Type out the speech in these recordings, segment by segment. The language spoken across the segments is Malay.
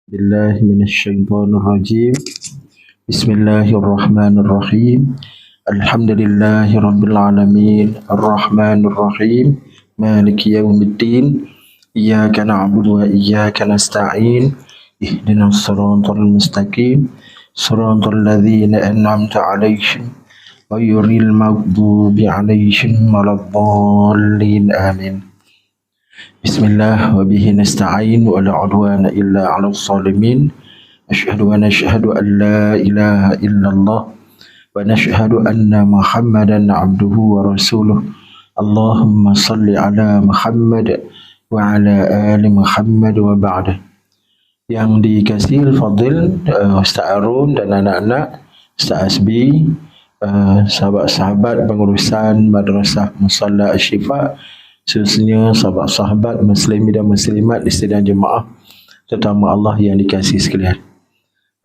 بالله من الشيطان الرجيم. بسم الله الرحمن الرحيم. الحمد لله رب العالمين الرحمن الرحيم مالك يوم الدين. إياك نعبد وإياك نستعين. اهدنا الصراط المستقيم صراط الذين أنعمت عليهم غير المغضوب عليهم ولا الضالين آمين. Bismillah wa bihi nasta'in wa la udwana illa 'alal zalimin. Asyhadu an la ilaha illallah wa nashhadu anna Muhammadan 'abduhu wa rasuluh. Allahumma salli ala Muhammad wa ala ali Muhammad wa ba'da. Yang dikasihi al-fadil Ustaz Arun dan anak-anak, Ustaz Asbi, sahabat-sahabat pengurusan Madrasah Musalla Asy-Syifa, khususnya sahabat-sahabat muslimi dan muslimat di sidang jemaah terutama Allah yang dikasihi sekalian.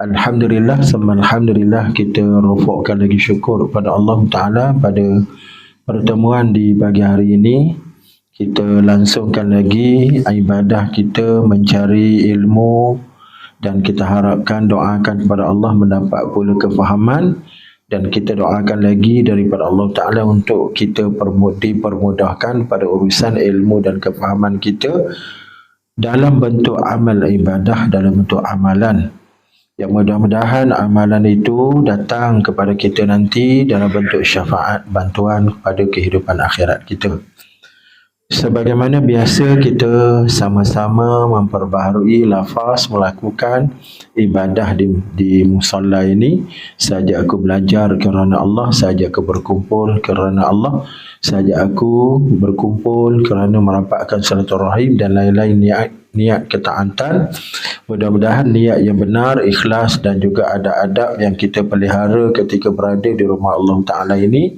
Alhamdulillah, alhamdulillah, kita rufukkan lagi syukur kepada Allah Ta'ala pada pertemuan di pagi hari ini. Kita langsungkan lagi ibadah kita mencari ilmu dan kita harapkan doakan kepada Allah mendapat pula kefahaman. Dan kita doakan lagi daripada Allah Ta'ala untuk kita dipermudahkan pada urusan ilmu dan kefahaman kita dalam bentuk amal ibadah, dalam bentuk amalan. Yang mudah-mudahan amalan itu datang kepada kita nanti dalam bentuk syafaat, bantuan kepada kehidupan akhirat kita. Sebagaimana biasa kita sama-sama memperbaharui lafaz melakukan ibadah di musalla ini. Saja aku belajar kerana Allah, saja aku berkumpul kerana Allah, saja aku berkumpul kerana merapatkan silaturahim dan lain-lain niat ketaatan. Mudah-mudahan niat yang benar, ikhlas dan juga adab-adab yang kita pelihara ketika berada di rumah Allah Ta'ala ini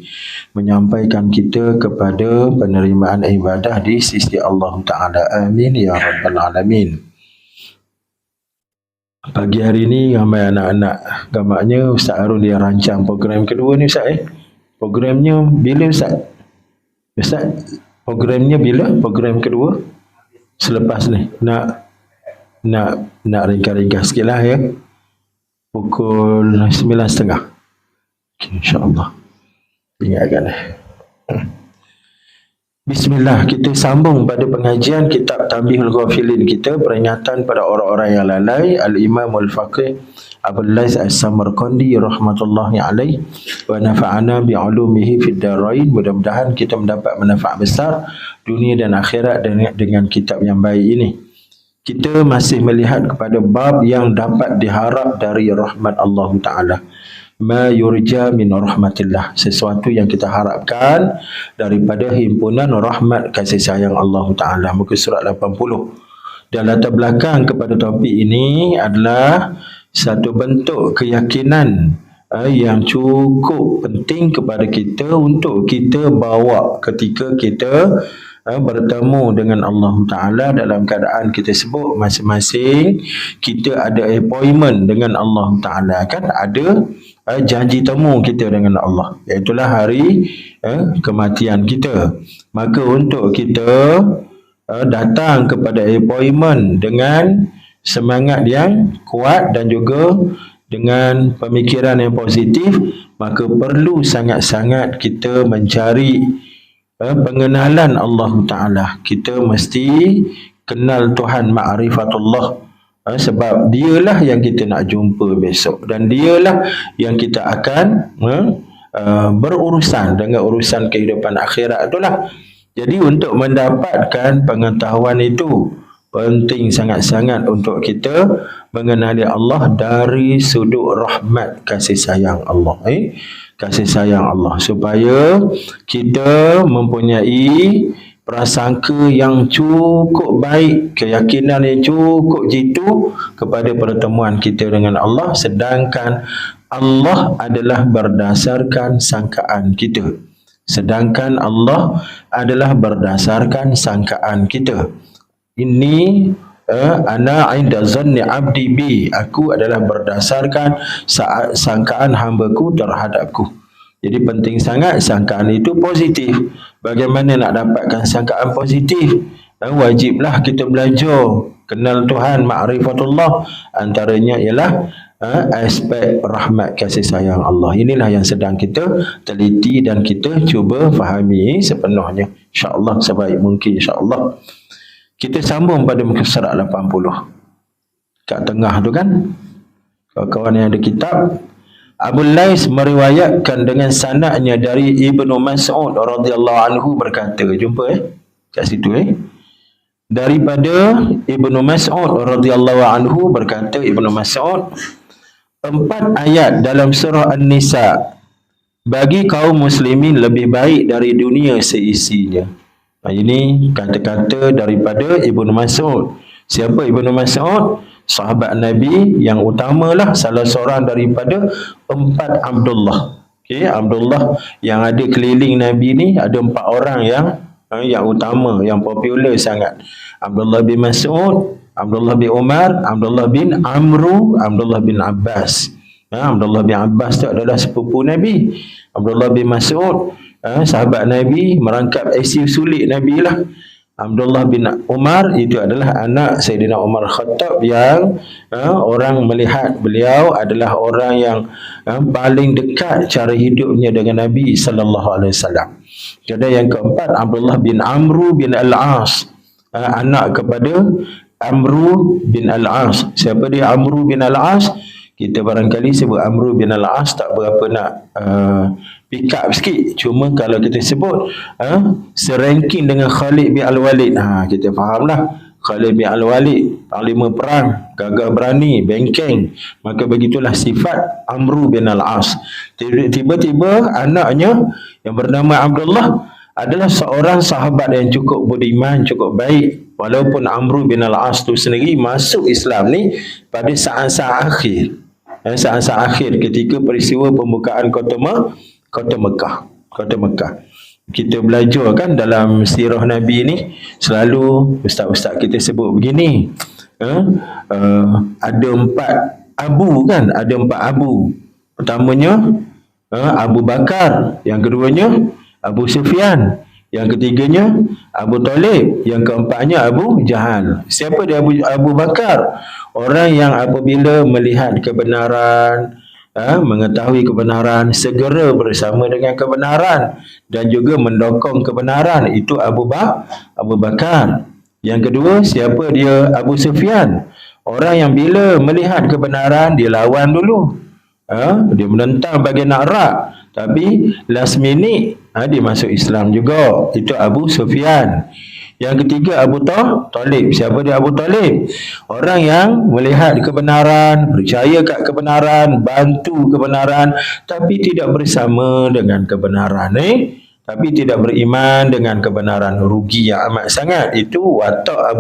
menyampaikan kita kepada penerimaan ibadah di sisi Allah Ta'ala. Amin ya Rabbal Alamin. Pagi hari ini ramai anak-anak. Gambarnya Ustaz Arun dia rancang program kedua ni Ustaz. Programnya bila Ustaz? Ustaz, programnya bila? Program kedua? Selepas ni. Nak ringkas-ringkas sikit lah ya. Pukul 9.30. Okay, InsyaAllah. Ingatkan. Bismillah, kita sambung pada pengajian kitab Tanbihul Ghafilin kita, peringatan pada orang-orang yang lalai. Al-Imam Al-Faqih Abul Lais As-Samarqandi rahmatullahi alaih wa nafa'ana bi'ulumihi fid darain. Mudah-mudahan kita mendapat manfaat besar dunia dan akhirat dengan kitab yang baik ini. Kita masih melihat kepada bab yang dapat diharap dari rahmat Allah Ta'ala. Ma yurja min rahmatillah, sesuatu yang kita harapkan daripada himpunan rahmat kasih sayang Allah Ta'ala. Muka surat 80. Dan latar belakang kepada topik ini adalah satu bentuk keyakinan yang cukup penting kepada kita untuk kita bawa ketika kita bertemu dengan Allah Ta'ala dalam keadaan kita sebut masing-masing kita ada appointment dengan Allah Ta'ala, kan ada janji temu kita dengan Allah, iaitulah hari kematian kita. Maka untuk kita datang kepada appointment dengan semangat yang kuat dan juga dengan pemikiran yang positif, maka perlu sangat-sangat kita mencari pengenalan Allah Ta'ala. Kita mesti kenal Tuhan, ma'rifatullah, sebab dialah yang kita nak jumpa besok dan dialah yang kita akan berurusan dengan urusan kehidupan akhirat itulah. Jadi untuk mendapatkan pengetahuan itu penting sangat-sangat untuk kita mengenali Allah dari sudut rahmat kasih sayang Allah, kasih sayang Allah, supaya kita mempunyai prasangka yang cukup baik, keyakinan yang cukup jitu kepada pertemuan kita dengan Allah, sedangkan Allah adalah berdasarkan sangkaan kita. Sedangkan Allah adalah berdasarkan sangkaan kita. Ini ana inda zanni abdi bi, aku adalah berdasarkan sangkaan hambaku terhadapku. Jadi penting sangat sangkaan itu positif. Bagaimana nak dapatkan sangkaan positif? Wajiblah kita belajar kenal Tuhan, ma'rifatullah, antaranya ialah aspek rahmat kasih sayang Allah. Inilah yang sedang kita teliti dan kita cuba fahami sepenuhnya, insya-Allah, sebaik mungkin, insya-Allah. Kita sambung pada muka surat 80 kat tengah tu kan. Kawan-kawan yang ada kitab, Abu Lais meriwayatkan dengan sanadnya dari Ibnu Mas'ud radhiyallahu anhu berkata, jumpa kat situ daripada Ibnu Mas'ud radhiyallahu anhu berkata, Ibnu Mas'ud, 4 ayat dalam surah An-Nisa bagi kaum muslimin lebih baik dari dunia seisinya. Ini kata-kata daripada Ibnu Mas'ud. Siapa Ibnu Mas'ud? Sahabat Nabi yang utamalah, salah seorang daripada 4 Abdullah. Abdullah yang ada keliling Nabi ni, ada 4 orang yang utama, yang popular sangat. Abdullah bin Mas'ud, Abdullah bin Umar, Abdullah bin Amru, Abdullah bin Abbas. Abdullah bin Abbas tu adalah sepupu Nabi. Abdullah bin Mas'ud, sahabat Nabi, merangkap ICU sulit Nabi lah. Abdullah bin Umar itu adalah anak Sayyidina Umar Khattab yang orang melihat beliau adalah orang yang paling dekat cara hidupnya dengan Nabi sallallahu alaihi wasallam. Jadi yang keempat, Abdullah bin Amru bin Al-As, anak kepada Amru bin Al-As. Siapa dia Amru bin Al-As? Kita barangkali sebut Amru bin Al-As tak berapa nak pick up sikit. Cuma kalau kita sebut seranking dengan Khalid bin Al-Walid, kita fahamlah. Khalid bin Al-Walid, panglima perang, gagah berani, bengkeng. Maka begitulah sifat Amru bin Al-As. Tiba-tiba anaknya yang bernama Abdullah adalah seorang sahabat yang cukup beriman, cukup baik. Walaupun Amru bin Al-As tu sendiri masuk Islam ni pada saat-saat akhir. Saat-saat akhir ketika peristiwa pembukaan kota Mekah. Kita belajar kan dalam sirah Nabi ni, selalu ustaz-ustaz kita sebut begini. Ada 4 abu kan, ada 4 abu. Pertamanya Abu Bakar, yang keduanya Abu Sufyan, yang ketiganya Abu Talib, yang keempatnya Abu Jahal. Siapa dia Abu Bakar? Orang yang apabila melihat kebenaran, mengetahui kebenaran, segera bersama dengan kebenaran dan juga mendokong kebenaran, itu Abu Bakar. Yang kedua, siapa dia? Abu Sufyan. Orang yang bila melihat kebenaran, dia lawan dulu. Dia menentang bagi nak rak, tapi last minute dia masuk Islam juga. Itu Abu Sufyan. Yang ketiga Abu Talib. Siapa dia Abu Talib? Orang yang melihat kebenaran, percaya kat kebenaran, bantu kebenaran, tapi tidak bersama dengan kebenaran tapi tidak beriman dengan kebenaran. Rugi yang amat sangat. Itu watak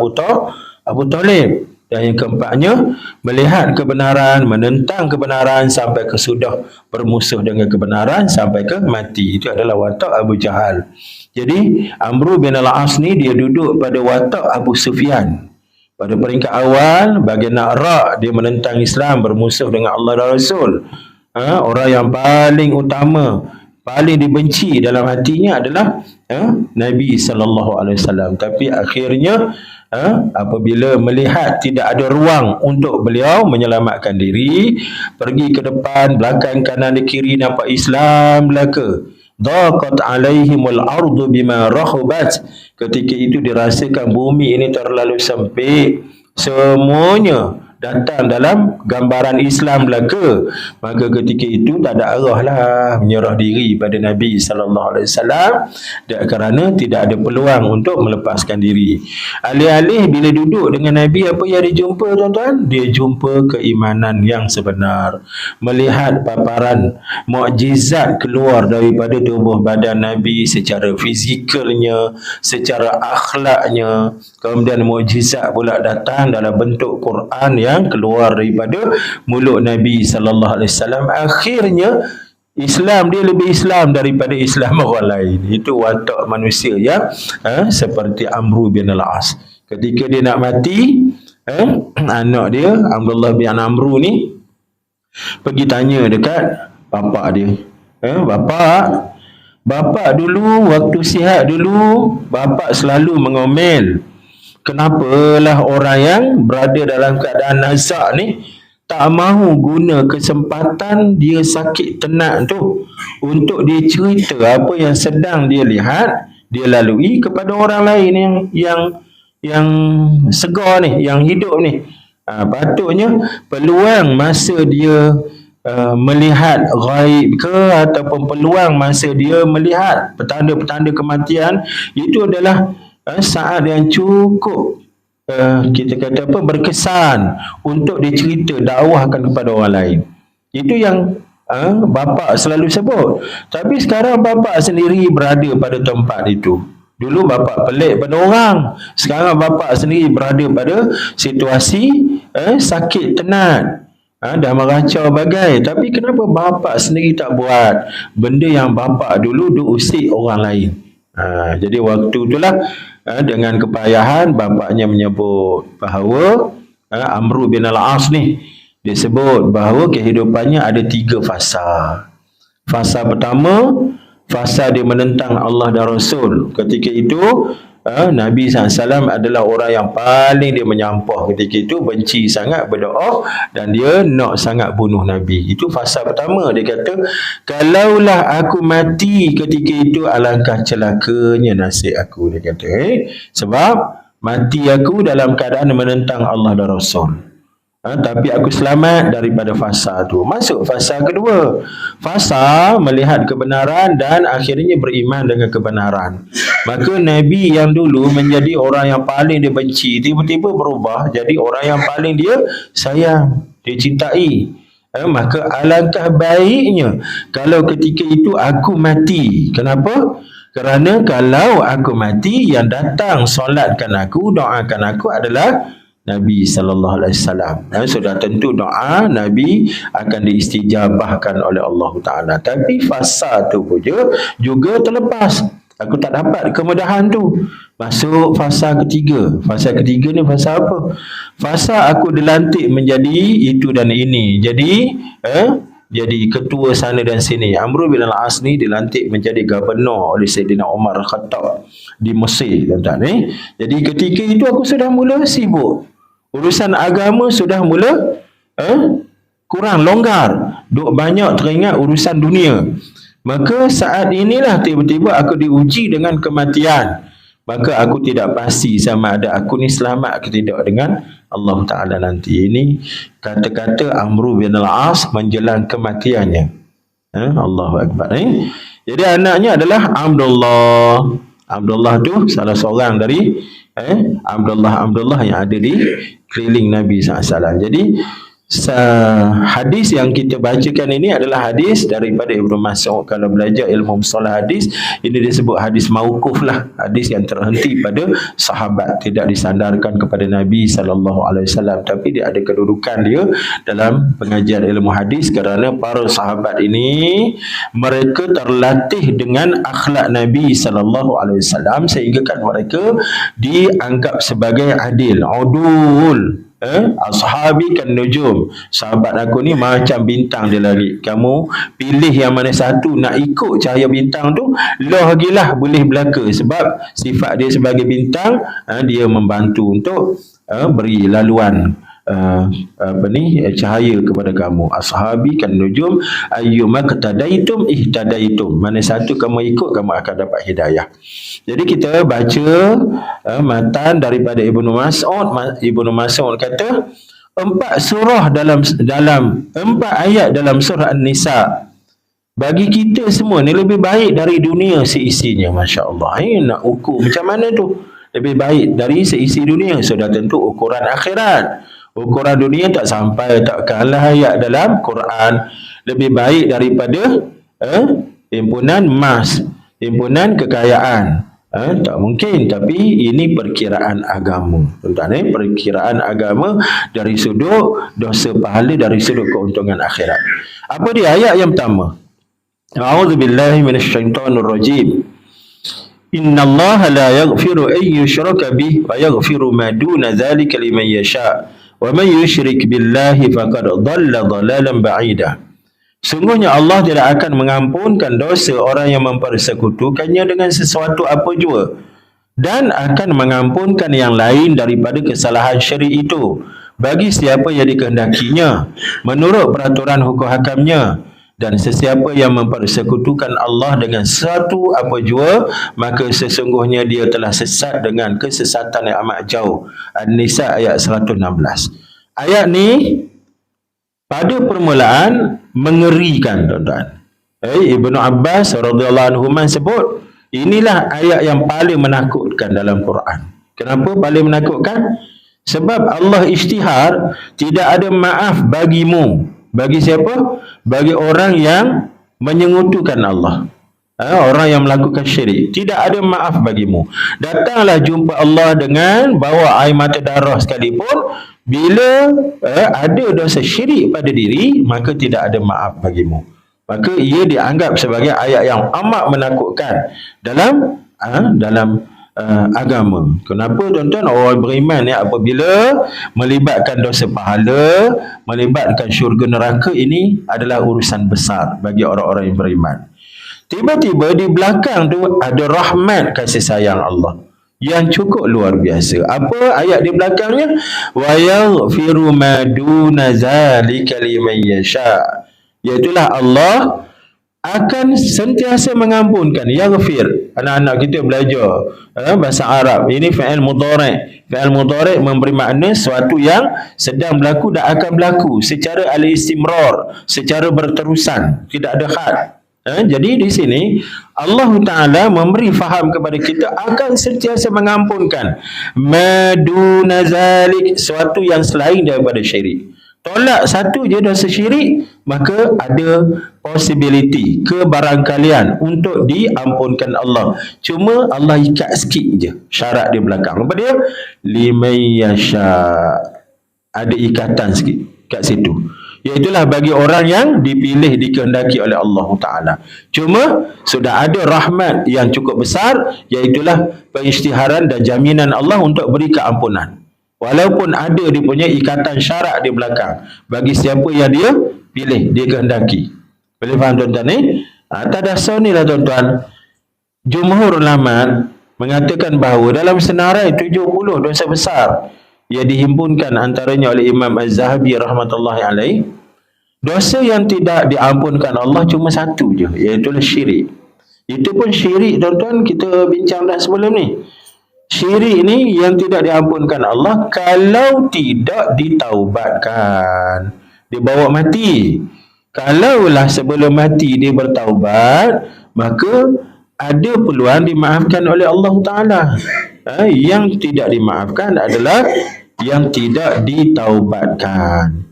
Abu Talib. Dan yang keempatnya, melihat kebenaran, menentang kebenaran sampai ke sudah bermusuh dengan kebenaran sampai ke mati. Itu adalah watak Abu Jahal. Jadi Amru bin Al-As ni dia duduk pada watak Abu Sufyan. Pada peringkat awal, bagi nak rak, dia menentang Islam, bermusuh dengan Allah dan Rasul. Orang yang paling utama, paling dibenci dalam hatinya adalah Nabi SAW. Tapi akhirnya apabila melihat tidak ada ruang untuk beliau menyelamatkan diri, pergi ke depan, belakang, kanan dan kiri nampak Islam belaka. Daqat alaihimul ardu bima rahubat. Ketika itu dirasakan bumi ini terlalu sempit, semuanya datang dalam gambaran Islam belaka. Maka ketika itu tak ada arah lah menyerah diri pada Nabi SAW, kerana tidak ada peluang untuk melepaskan diri. Alih-alih bila duduk dengan Nabi, apa yang dia jumpa tuan-tuan? Dia jumpa keimanan yang sebenar, melihat paparan mukjizat keluar daripada tubuh badan Nabi secara fizikalnya, secara akhlaknya. Kemudian mukjizat pula datang dalam bentuk Quran yang keluar daripada mulut Nabi sallallahu alaihi wasallam. Akhirnya Islam dia lebih Islam daripada Islam orang lain. Itu watak manusia yang seperti Amru bin Al-As. Ketika dia nak mati, anak dia Abdullah bin Amru ni pergi tanya dekat bapa dia. Bapa dulu waktu sihat dulu, bapa selalu mengomel. Kenapalah orang yang berada dalam keadaan nazak ni tak mahu guna kesempatan dia sakit tenat tu untuk dia cerita apa yang sedang dia lihat, dia lalui kepada orang lain yang segar ni, yang hidup ni. Patutnya peluang masa dia melihat ghaib ke ataupun peluang masa dia melihat petanda-petanda kematian itu adalah saat yang cukup kita kata apa, berkesan untuk dicerita, dakwahkan kepada orang lain. Itu yang bapa selalu sebut. Tapi sekarang bapa sendiri berada pada tempat itu. Dulu bapa pelik pada orang, sekarang bapa sendiri berada pada situasi sakit tenat, dah meracau bagai. Tapi kenapa bapa sendiri tak buat benda yang bapa dulu usik orang lain? Jadi waktu itulah dengan kepayahan bapaknya menyebut bahawa Amru bin Al-As ni, dia sebut bahawa kehidupannya ada 3 fasa. Fasa pertama, fasa dia menentang Allah dan Rasul. Ketika itu Nabi SAW adalah orang yang paling dia menyampah ketika itu, benci sangat, berdoa dan dia nak sangat bunuh Nabi. Itu fasa pertama. Dia kata, kalaulah aku mati ketika itu, alangkah celakanya nasib aku. Dia kata, sebab mati aku dalam keadaan menentang Allah dan Rasul. Tapi aku selamat daripada fasa tu. Masuk fasa kedua. Fasa melihat kebenaran dan akhirnya beriman dengan kebenaran. Maka Nabi yang dulu menjadi orang yang paling dia benci, tiba-tiba berubah jadi orang yang paling dia sayang, dia cintai. Maka alangkah baiknya kalau ketika itu aku mati. Kenapa? Kerana kalau aku mati, yang datang solatkan aku, doakan aku adalah Nabi SAW. Sudah tentu doa Nabi akan diistijabahkan oleh Allah Ta'ala. Tapi fasa tu juga terlepas. Aku tak dapat kemudahan tu. Masuk fasa ketiga. Fasa ketiga ni fasa apa? Fasa aku dilantik menjadi itu dan ini. Jadi ketua sana dan sini. Amru bin Al-As ni dilantik menjadi gubernur oleh Sayyidina Umar Khattab di Mesir. Jadi ketika itu aku sudah mula sibuk. Urusan agama sudah mula kurang longgar. Banyak teringat urusan dunia. Maka saat inilah tiba-tiba aku diuji dengan kematian. Maka aku tidak pasti sama ada aku ni selamat ke tidak dengan Allah Ta'ala nanti. Ini kata-kata Amru bin Al-As menjelang kematiannya. Allahu Akbar. Jadi anaknya adalah Abdullah. Abdullah tu salah seorang dari Abdullah yang ada di keliling Nabi SAW. Jadi hadis yang kita bacakan ini adalah hadis daripada Ibnu Mas'ud. Kalau belajar ilmu mustalah hadis, ini disebut hadis mauquf lah, hadis yang terhenti pada sahabat, tidak disandarkan kepada Nabi SAW. Tapi dia ada kedudukan dia dalam pengajian ilmu hadis kerana para sahabat ini mereka terlatih dengan akhlak Nabi SAW sehingga kan mereka dianggap sebagai adil, udul. Ashabi kan nujum, sahabat aku ni macam bintang dia lari. Kamu pilih yang mana satu, nak ikut cahaya bintang tu, loh gilah boleh belaka. Sebab sifat dia sebagai bintang, dia membantu untuk beri laluan cahaya kepada kamu. Ashabi kan nujum ayyuma qtadaitum ihtadaitum, mana satu kamu ikut, kamu akan dapat hidayah. Jadi kita baca matan daripada Ibnu Mas'ud. Ibnu Mas'ud kata 4 surah dalam 4 ayat dalam surah An-Nisa bagi kita semua ni lebih baik dari dunia seisinya. Masya-Allah. Nak ukur macam mana tu? Lebih baik dari seisi dunia. Sudah tentu ukuran akhirat. Ukuran dunia tak sampai, tak kalah ayat dalam Quran. Lebih baik daripada himpunan emas, himpunan kekayaan. Tak mungkin. Tapi ini perkiraan agama. Tuan-tuan, perkiraan agama dari sudut dosa pahala, dari sudut keuntungan akhirat. Apa dia ayat yang pertama? A'udzubillahi minasyaitonirrajim. Innallaha la yaghfiru an yushraka bihi wa yaghfiru ma duna dzalika liman yasha. Wa man yusyrik billahi faqad dhalla dhalalan ba'ida. Sungguhnya Allah tidak akan mengampunkan dosa orang yang mempersekutukannya dengan sesuatu apa jua. dan akan mengampunkan yang lain daripada kesalahan syirik itu bagi siapa yang dikehendakinya menurut peraturan hukum hakamnya. Dan sesiapa yang mempersekutukan Allah dengan sesuatu apa jua, maka sesungguhnya dia telah sesat dengan kesesatan yang amat jauh. An-Nisa ayat 116. Ayat ni pada permulaan mengerikan, tuan-tuan. Ibnu Abbas radhiyallahu anhu sebut, inilah ayat yang paling menakutkan dalam Quran. Kenapa paling menakutkan? Sebab Allah isytihar, tidak ada maaf bagimu. Bagi siapa? Bagi orang yang menyengutukan Allah. Orang yang melakukan syirik. Tidak ada maaf bagimu. Datanglah jumpa Allah dengan bawa air mata darah sekalipun. Bila ada dosa syirik pada diri, maka tidak ada maaf bagimu. Maka ia dianggap sebagai ayat yang amat menakutkan dalam agama. Kenapa, tuan-tuan? Orang beriman ni apabila melibatkan dosa pahala, melibatkan syurga neraka, ini adalah urusan besar bagi orang-orang yang beriman. Tiba-tiba di belakang tu ada rahmat kasih sayang Allah yang cukup luar biasa. Apa ayat di belakangnya? Wa yaghfiru ma duna zalika liman yasha. Iaitulah Allah akan sentiasa mengampunkan. Yaghfir. Anak-anak kita belajar bahasa Arab. Ini fi'il mudhari'. Fi'il mudhari' memberi makna sesuatu yang sedang berlaku dan akan berlaku secara al-istimrar, secara berterusan, tidak ada had. Jadi di sini Allah Ta'ala memberi faham kepada kita akan sentiasa mengampunkan maduna zalik, sesuatu yang selain daripada syirik. Tolak satu je dosa syirik, maka ada possibility, kebarangkalian untuk diampunkan Allah. Cuma Allah ikat sikit je syarat di belakang. Apa dia? Liman yasha. Ada ikatan sikit kat situ. Iaitulah bagi orang yang dipilih, dikehendaki oleh Allah Ta'ala. Cuma sudah ada rahmat yang cukup besar, iaitulah pengisytiharan dan jaminan Allah untuk beri keampunan. Walaupun ada dia punya ikatan syarat di belakang bagi siapa yang dia pilih, dia kehendaki. Boleh faham, tuan-tuan ni? Atas dasar ni lah, tuan-tuan, jumhur ulama mengatakan bahawa dalam senarai 70 dosa besar yang dihimpunkan antaranya oleh Imam Az-Zahabi rahmatullahi alaih, dosa yang tidak diampunkan Allah cuma satu je, iaitu syirik. Itu pun syirik, tuan-tuan, kita bincang dah sebelum ni. Syirik ni yang tidak diampunkan Allah kalau tidak ditaubatkan, dibawa mati. Kalaulah sebelum mati dia bertaubat, maka ada peluang dimaafkan oleh Allah Ta'ala. Yang tidak dimaafkan adalah yang tidak ditaubatkan.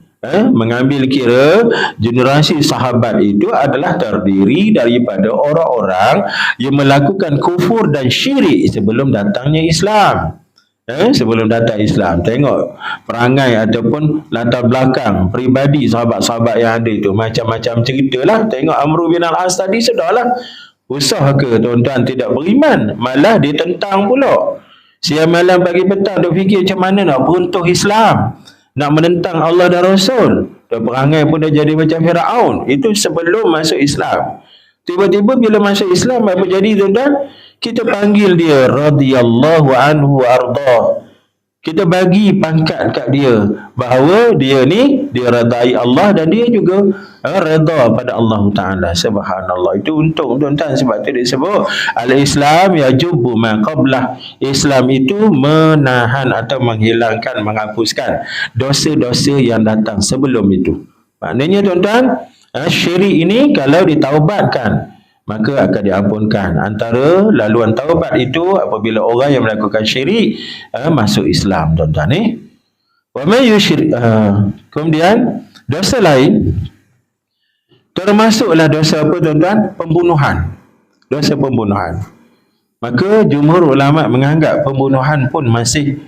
Mengambil kira generasi sahabat itu adalah terdiri daripada orang-orang yang melakukan kufur dan syirik sebelum datangnya Islam. Sebelum datang Islam, tengok perangai ataupun latar belakang peribadi sahabat-sahabat yang ada itu, macam-macam cerita lah. Tengok Amr bin Al-As tadi, sudahlah, usah ke tuan-tuan tidak beriman, malah dia tentang pula. Siang malam pagi petang dia fikir macam mana nak beruntuh Islam, nak menentang Allah dan Rasul. Dan perangai pun dah jadi macam Firaun. Itu sebelum masuk Islam. Tiba-tiba bila masuk Islam, apa jadi, tuan-tuan? Kita panggil dia radhiyallahu anhu ardah. Kita bagi pangkat kat dia bahawa dia ni dia redai Allah dan dia juga redha pada Allah Ta'ala. Subhanallah. Itu untung, tuan-tuan, sebab itu disebut al-Islam yajubu ma qablah. Islam itu menahan atau menghilangkan, menghapuskan dosa-dosa yang datang sebelum itu. Maknanya, tuan-tuan, syirik ini kalau ditaubatkan maka akan diampunkan. Antara laluan taubat itu apabila orang yang melakukan syirik masuk Islam, tuan-tuan. Wa may yusyrik. Kemudian dosa lain termasuklah dosa apa, tuan-tuan? Pembunuhan. Dosa pembunuhan. Maka jumhur ulama menganggap pembunuhan pun masih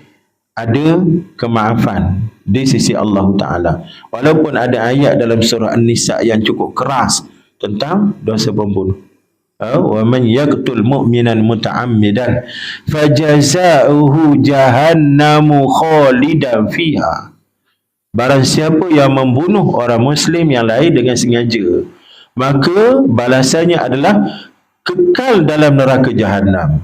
ada kemaafan di sisi Allah Ta'ala. Walaupun ada ayat dalam surah An-Nisa yang cukup keras tentang dosa pembunuh. Wa man yaqtul mu'minan muta'ammidan fajaza'uhu jahannamu khalidan fiha. Barang siapa yang membunuh orang muslim yang lain dengan sengaja, maka balasannya adalah kekal dalam neraka Jahannam.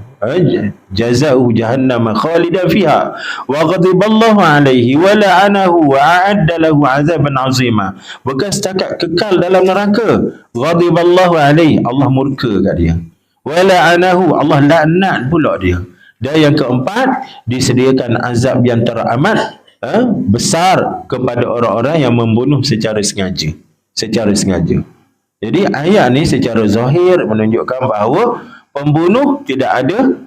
jazaa'u jahannam khalidan fiha wa ghadiballahu alaihi wa la'anahu wa a'adda lahu 'adzaban 'azima. Bukan setakat kekal dalam neraka, ghadiballahu alaihi, Allah murka kat dia, wa la'anahu, Allah laknat pula dia. Dan yang keempat, disediakan azab yang teramat besar kepada orang-orang yang membunuh secara sengaja. Jadi ayat ni secara zahir menunjukkan bahawa pembunuh tidak ada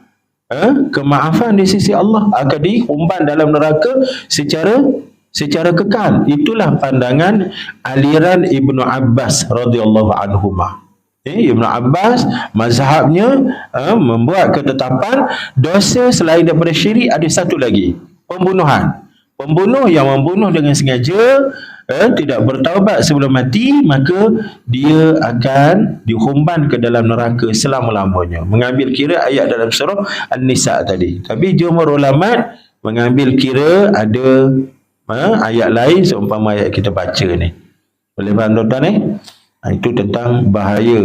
kemaafan di sisi Allah, akan diumban dalam neraka secara kekal. Itulah pandangan aliran Ibnu Abbas radhiyallahu anhumah. Ibnu Abbas mazhabnya membuat ketetapan dosa selain daripada syirik ada satu lagi, pembunuhan. Pembunuh yang membunuh dengan sengaja, tidak bertaubat sebelum mati, maka dia akan dihumban ke dalam neraka selama-lamanya. Mengambil kira ayat dalam surah An-Nisa tadi. Tapi jumhur ulama mengambil kira ada ayat lain seumpama ayat kita baca ni. Boleh faham tuan-tuan itu tentang bahaya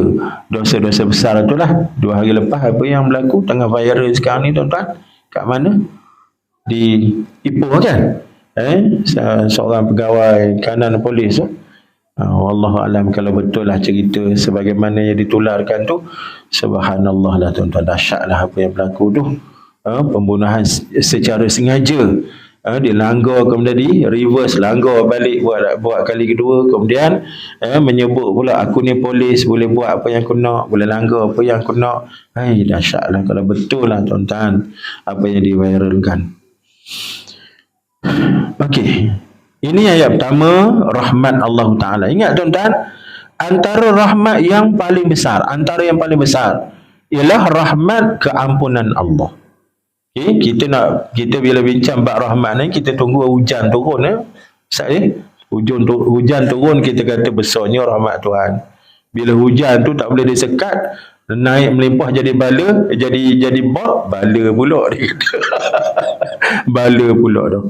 dosa-dosa besar itulah. 2 hari lepas apa yang berlaku tengah viral sekarang ni tuan-tuan? Kat mana? Di Ipoh kan? Seorang pegawai kanan polis. Wallahualam kalau betul lah cerita sebagaimana yang ditularkan tu, subhanallah lah tuan-tuan, dahsyat lah apa yang berlaku tu. Pembunuhan secara sengaja. Dia langgar, kemudian di reverse, langgar balik buat kali kedua, kemudian menyebut pula aku ni polis, boleh buat apa yang aku nak, boleh langgar apa yang aku nak. Dahsyat lah kalau betul lah tuan-tuan apa yang diviralkan. Okey, ini ayat pertama, rahmat Allah Ta'ala. Ingat tuan-tuan, antara rahmat yang paling besar, ialah rahmat keampunan Allah. Okay? Kita bila bincang bab rahmat ni, kita tunggu hujan turun. Hujan turun, kita kata besarnya rahmat Tuhan. Bila hujan tu tak boleh disekat, naik melimpah jadi bala, jadi bala pula dia kata. Bala pula tu.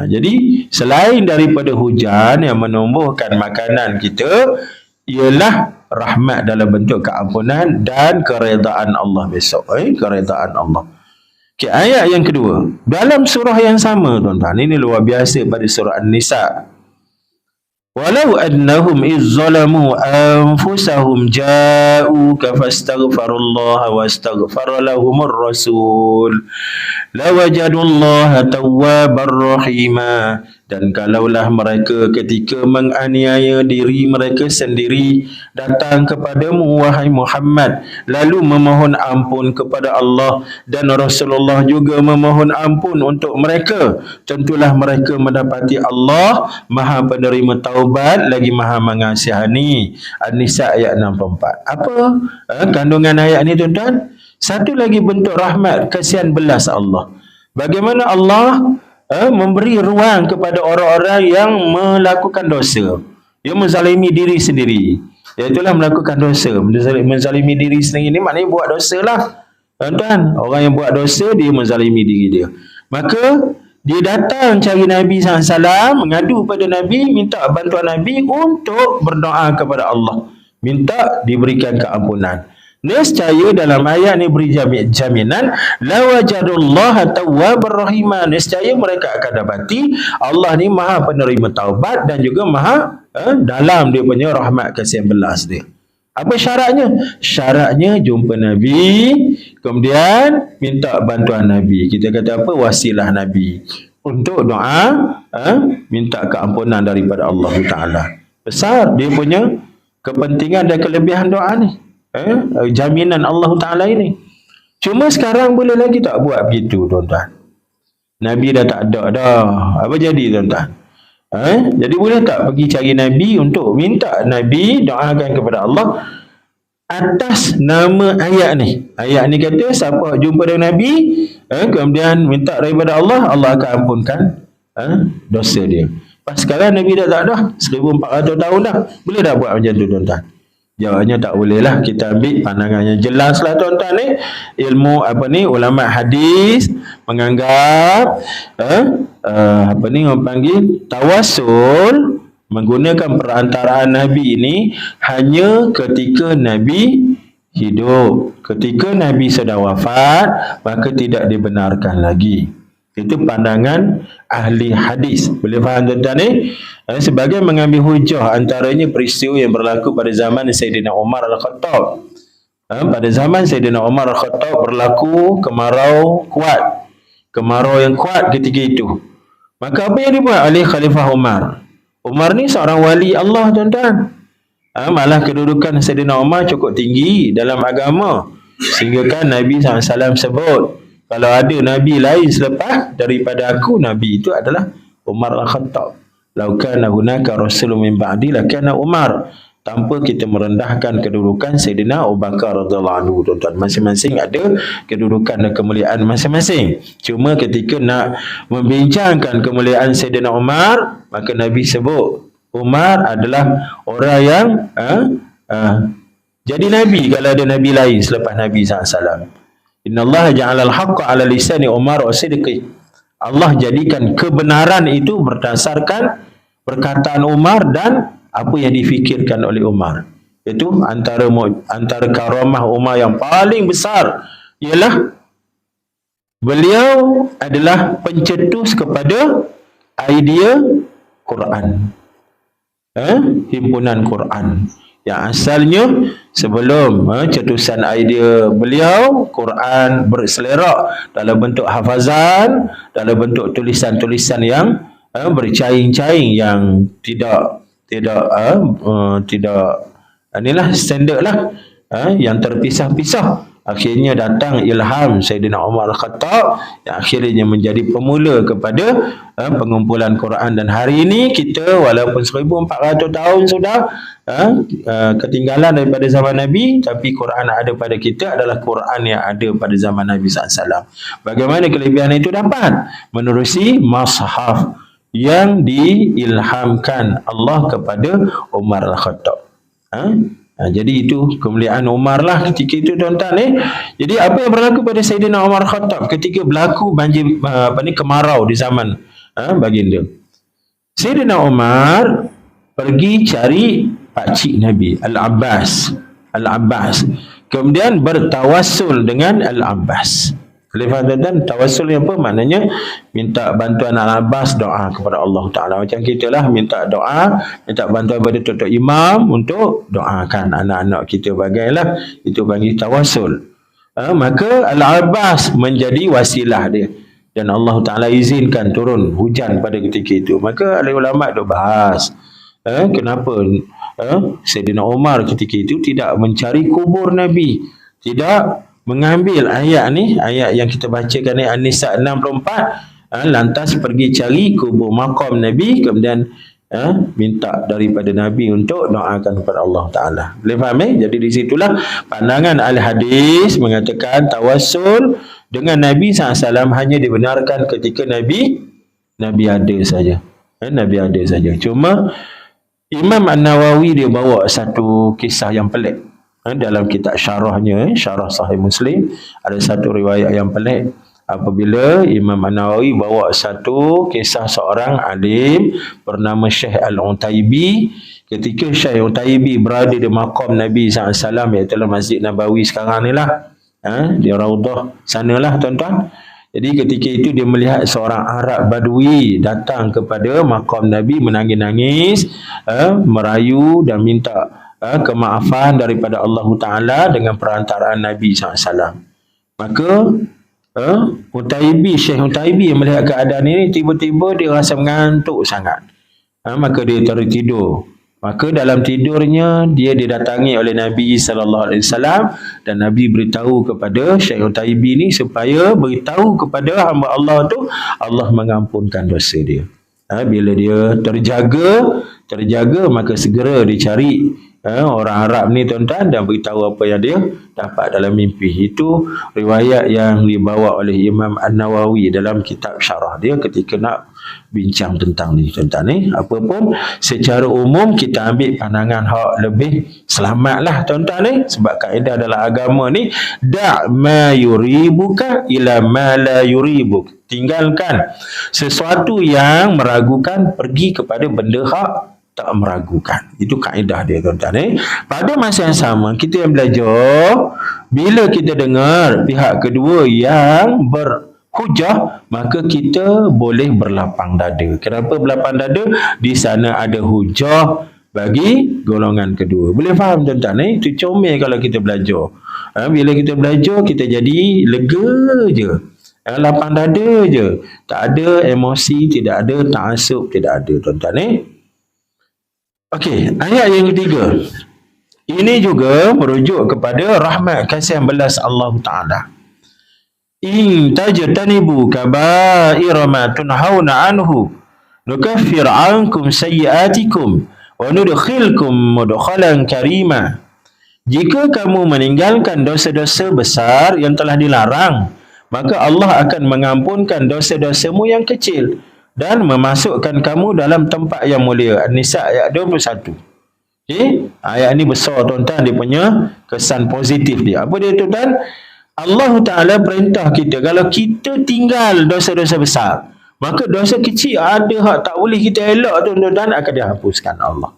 Jadi selain daripada hujan yang menumbuhkan makanan kita, ialah rahmat dalam bentuk keampunan dan keredaan Allah besok. Keredaan Allah. Okay, ayat yang kedua dalam surah yang sama tuan-tuan, ini luar biasa pada surah An-Nisa. Walau annahum iz zalamu anfusahum ja'uka fastaghfirullaha wastaghfara lahumur rasul lawajadullaha tawwabar rahima. Dan kalaulah mereka ketika menganiaya diri mereka sendiri datang kepadamu wahai Muhammad, lalu memohon ampun kepada Allah dan Rasulullah juga memohon ampun untuk mereka, tentulah mereka mendapati Allah Maha penerima taubat lagi Maha mengasihani. An-Nisa ayat 64. Apa kandungan ayat ni tuan-tuan? Satu lagi bentuk rahmat, kasihan belas Allah. Bagaimana Allah memberi ruang kepada orang-orang yang melakukan dosa, yang menzalimi diri sendiri. Iaitulah melakukan dosa, menzalimi diri sendiri ni maknanya buat dosa lah tuan-tuan. Orang yang buat dosa, dia menzalimi diri dia. Maka dia datang cari Nabi SAW, mengadu pada Nabi, minta bantuan Nabi untuk berdoa kepada Allah, minta diberikan keampunan. Nescaya dalam ayat ni beri jaminan lawajadullaha tawwabar rahimah. Nescaya mereka akan dapati Allah ni Maha penerima taubat dan juga Maha dalam dia punya rahmat kasihan belas dia. Apa syaratnya? Syaratnya jumpa Nabi, kemudian minta bantuan Nabi. Kita kata apa? Wasilah Nabi untuk doa, minta keampunan daripada Allah Ta'ala. Besar dia punya kepentingan dan kelebihan doa ni. Jaminan Allah Ta'ala ini. Cuma sekarang boleh lagi tak buat begitu tuan-tuan? Nabi dah tak ada dah. Apa jadi tuan-tuan? Jadi boleh tak pergi cari Nabi untuk minta Nabi doakan kepada Allah atas nama ayat ni? Ayat ni kata siapa jumpa dengan Nabi, kemudian minta daripada Allah, Allah akan ampunkan dosa dia. Pas sekarang Nabi dah tak ada, 1400 tahun dah. Boleh tak buat macam tu tuan-tuan? Jawabnya tak boleh lah. Kita ambil pandangannya jelas lah tuan-tuan ni. Ilmu ulama hadis menganggap orang panggil tawasul menggunakan perantaraan Nabi ini hanya ketika Nabi hidup. Ketika Nabi sudah wafat, maka tidak dibenarkan lagi. Itu pandangan ahli hadis. Boleh faham tuan-tuan ni? Sebagai mengambil hujah antaranya peristiwa yang berlaku pada zaman Sayyidina Umar Al-Khattab. Pada zaman Sayyidina Umar Al-Khattab berlaku kemarau kuat. Kemarau yang kuat ketika itu. Maka apa yang dibuat oleh Khalifah Umar? Umar ni seorang wali Allah, tuan-tuan. Malah kedudukan Sayyidina Umar cukup tinggi dalam agama. Sehingga kan Nabi SAW sebut, kalau ada Nabi lain selepas daripada aku, Nabi itu adalah Umar Al-Khattab. Lau kana hunaka rasulun min ba'di lakana Umar. Tanpa kita merendahkan kedudukan Sayyidina Abu Bakar radhiyallahu anhu, tuan-tuan. Masing-masing ada kedudukan dan kemuliaan masing-masing. Cuma ketika nak membincangkan kemuliaan Sayyidina Umar, maka Nabi sebut Umar adalah orang yang jadi Nabi kalau ada Nabi lain selepas Nabi SAW. Inna Allah ja'alal haqqa ala lisani Umar wa sidqi. Allah jadikan kebenaran itu berdasarkan perkataan Umar dan apa yang difikirkan oleh Umar. Itu antara karamah Umar yang paling besar ialah beliau adalah pencetus kepada idea Quran. Himpunan Quran yang asalnya sebelum cetusan idea beliau, Quran berselerak dalam bentuk hafazan, dalam bentuk tulisan-tulisan yang bercaing-caing, yang tidak inilah standard lah, yang terpisah-pisah. Akhirnya datang ilham Sayyidina Umar Al-Khattab yang akhirnya menjadi pemula kepada pengumpulan Quran. Dan hari ini kita walaupun 1400 tahun sudah ketinggalan daripada zaman Nabi, tapi Quran ada pada kita adalah Quran yang ada pada zaman Nabi SAW. Bagaimana kelebihan itu dapat? Menerusi mushaf yang diilhamkan Allah kepada Umar Al-Khattab. Jadi itu kemuliaan Umar lah ketika itu, tuan-tuan. Jadi apa yang berlaku pada Sayyidina Umar Khattab ketika berlaku banjir kemarau di zaman baginda? Sayyidina Umar pergi cari pakcik Nabi, Al-Abbas. Kemudian bertawassul dengan Al-Abbas. Khalifah, tuan-tuan, tawassul ni apa? Maknanya minta bantuan Al-Abbas doa kepada Allah Ta'ala. Macam kita lah minta doa, minta bantuan kepada Tuan Imam untuk doakan anak-anak kita, bagailah. Itu panggil tawassul. Maka Al-Abbas menjadi wasilah dia. Dan Allah Ta'ala izinkan turun hujan pada ketika itu. Maka ahli ulama' duk bahas. Kenapa Sayyidina Umar ketika itu tidak mencari kubur Nabi? Tidak mengambil ayat ni, ayat yang kita bacakan ni, An-Nisa 64, lantas pergi cari kubur maqam Nabi, kemudian minta daripada Nabi untuk doakan kepada Allah Ta'ala. Boleh faham? Jadi di situlah pandangan al-hadis mengatakan tawassul dengan Nabi SAW hanya dibenarkan ketika Nabi ada saja. Nabi ada saja. Cuma Imam An-Nawawi dia bawa satu kisah yang pelik. Dalam kitab syarahnya, syarah Sahih Muslim, ada satu riwayat yang pelik apabila Imam An-Nawawi bawa satu kisah seorang alim bernama Syekh Al-Utaibi. Ketika Syekh Al-Utaibi berada di maqam Nabi SAW, iaitu Masjid Nabawi sekarang ni lah, di Raudah sanalah, tuan-tuan. Jadi ketika itu dia melihat seorang Arab Badui datang kepada maqam Nabi menangis-nangis, merayu dan minta kemaafan daripada Allah Ta'ala dengan perantaraan Nabi SAW. Maka Syekh Utaibi yang melihat keadaan ini, tiba-tiba dia rasa mengantuk sangat. Maka dia tertidur. Maka dalam tidurnya dia didatangi oleh Nabi SAW, dan Nabi beritahu kepada Syekh Utaibi ni supaya beritahu kepada hamba Allah tu, Allah mengampunkan dosa dia. Bila dia terjaga, maka segera dicari orang Arab ni, tuan-tuan, dan beritahu apa yang dia dapat dalam mimpi. Itu riwayat yang dibawa oleh Imam An-Nawawi dalam kitab syarah dia ketika nak bincang tentang ni, tuan-tuan. Apapun secara umum kita ambil pandangan hak lebih selamatlah, tuan-tuan. Sebab kaedah dalam agama ni, da' ma yuribuka ila ma la yuribuk. Tinggalkan sesuatu yang meragukan, pergi kepada benda hak tak meragukan. Itu kaedah dia, tuan-tuan. Pada masa yang sama, kita yang belajar, bila kita dengar pihak kedua yang berhujah, maka kita boleh berlapang dada. Kenapa berlapang dada? Di sana ada hujah bagi golongan kedua. Boleh faham, tuan-tuan? Itu comel kalau kita belajar. Bila kita belajar, kita jadi lega je. Lapang dada je. Tak ada emosi, tidak ada ta'asub, tidak ada, tuan-tuan. Okey, ayat yang ketiga. Ini juga merujuk kepada rahmat kasih belas Allah Ta'ala. In tajtanibu kaba'ira ma tunhauna anhu nukaffir ankum sayyi'atikum wa nudkhilkum mudkhalan karima. Jika kamu meninggalkan dosa-dosa besar yang telah dilarang, maka Allah akan mengampunkan dosa-dosamu yang kecil dan memasukkan kamu dalam tempat yang mulia. An-Nisa ayat 21. Okay? Ayat ni besar, tuan-tuan, dia punya kesan positif dia. Apa dia, tuan-tuan? Allah Ta'ala perintah kita, kalau kita tinggal dosa-dosa besar, maka dosa kecil ada hak tak boleh kita elak, tuan-tuan, akan dihapuskan Allah.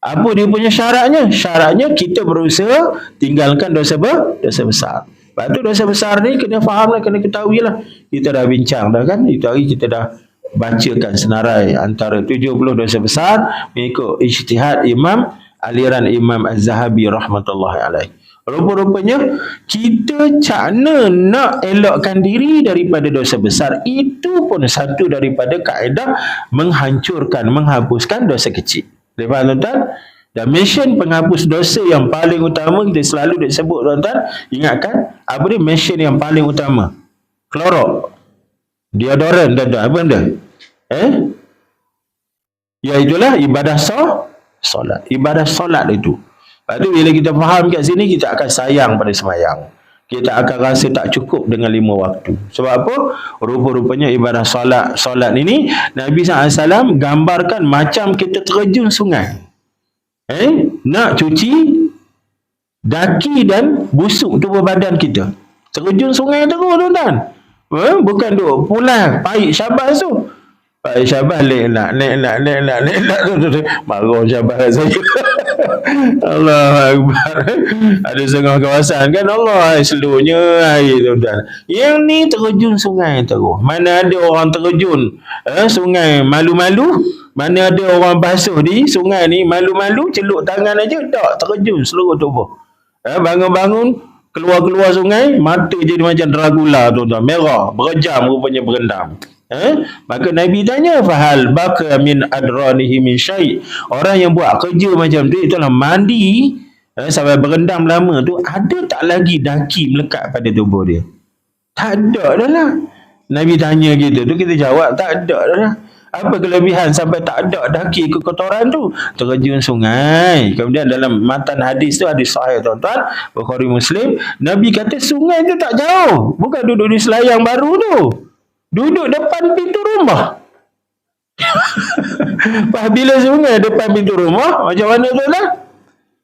Apa dia punya syaratnya? Syaratnya kita berusaha tinggalkan dosa besar. Lepas tu dosa besar ni kena faham lah, kena ketahui lah. Kita dah bincang dah kan, itu hari kita dah bacakan senarai antara 70 dosa besar mengikut ijtihad aliran Imam Az-Zahabi rahmatullahi alaih. Rupa-rupanya kita cakna nak elakkan diri daripada dosa besar, itu pun satu daripada kaedah menghancurkan, menghapuskan dosa kecil. Boleh faham, tuan-tuan? Dan mission penghapus dosa yang paling utama, kita selalu disebut, tuan-tuan, ingatkan apa dia mission yang paling utama? Klorok, deodoran, tuan-tuan, apa benda? Iaitulah ibadah solat. Ibadah solat itu. Lepas tu bila kita faham kat sini, kita akan sayang pada sembahyang. Kita akan rasa tak cukup dengan 5 waktu. Sebab apa? Rupa-rupanya ibadah solat ini, Nabi SAW gambarkan macam kita terjun sungai. Nak cuci daki dan busuk tubuh badan kita. Terjun sungai terus, tuan-tuan. Bukan duk pulang pahit Syabas tu. Pahit Syabas naik marah Syabas saya. Allah Akbar. Ada setengah kawasan kan, Allah seluruhnya air, tuan-tuan. Yang ni terjun sungai terus. Mana ada orang terjun sungai malu-malu, mana ada orang basuh di sungai ni malu-malu, celup tangan aja tak terjun seluruh tubuh. Bangun-bangun keluar sungai, mata jadi macam Dracula, tuan-tuan, merah, berjam rupanya berendam. Maka Nabi tanya, fahal baka min adranihi min syai'. Orang yang buat kerja macam tu, itulah mandi sampai berendam lama tu, ada tak lagi daki melekat pada tubuh dia? Tak ada dah lah. Nabi tanya gitu tu, kita jawab tak ada dah lah. Apa kelebihan sampai tak ada daki kekotoran tu? Terjun sungai. Kemudian dalam matan hadis tu, hadis sahih, tuan-tuan, Bukhari Muslim, Nabi kata sungai tu tak jauh. Bukan duduk di Selayang Baru tu, duduk depan pintu rumah. Bila sungai depan pintu rumah, macam mana, tuan-tuan?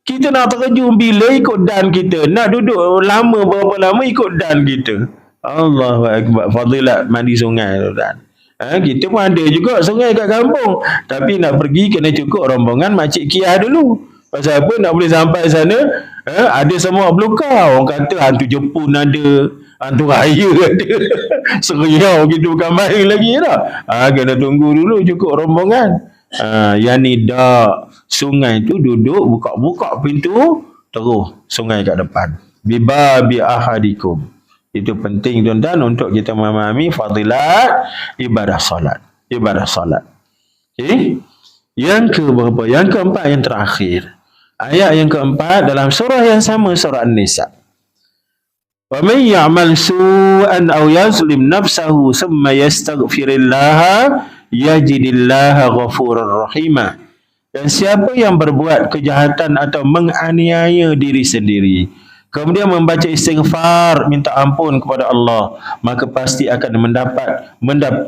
Kita nak terjun bila, ikut dan kita. Nak duduk lama berapa lama, ikut dan kita. Allahu Akbar. Fadilat mandi sungai, tuan-tuan. Kita pun ada juga sungai kat kampung, tapi nak pergi kena cukup rombongan Makcik Kiah dulu. Pasal apa? Nak boleh sampai sana, ada semua belukar. Orang kata hantu Jepun ada, hantu raya ada. Seriau gitu, bukan main lagi dah. Kena tunggu dulu cukup rombongan. Yang ni dak, sungai tu duduk buka-buka pintu, terus sungai kat depan. Bibabi ahadikum. Itu penting, tuan-tuan, untuk kita memahami fadilat ibadah solat. Ibadah solat. Okay? Yang keberapa? Yang keempat, yang terakhir. Ayat yang keempat dalam surah yang sama, surah An-Nisa. Wa man ya'mal su'an aw yazlim nafsahu thumma yastaghfirillaha yajidillaha ghafurur rahima. Dan siapa yang berbuat kejahatan atau menganiaya diri sendiri, kemudian membaca istighfar, minta ampun kepada Allah, maka pasti akan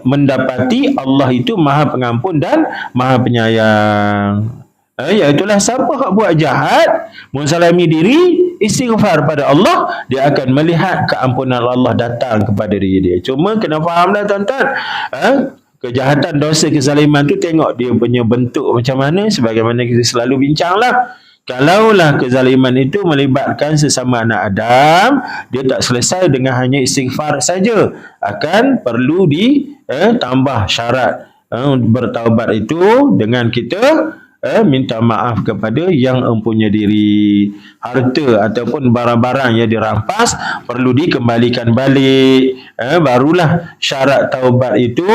mendapati Allah itu Maha Pengampun dan Maha Penyayang. Iaitulah siapa yang buat jahat, mensalami diri, istighfar pada Allah, dia akan melihat keampunan Allah datang kepada diri dia. Cuma kena fahamlah, tuan-tuan, kejahatan, dosa, kezaliman tu tengok dia punya bentuk macam mana, sebagaimana kita selalu bincanglah. Kalaulah kezaliman itu melibatkan sesama anak Adam, dia tak selesai dengan hanya istighfar saja, akan perlu tambah syarat bertaubat itu dengan kita minta maaf kepada yang empunya diri. Harta ataupun barang-barang yang dirampas perlu dikembalikan balik, barulah syarat taubat itu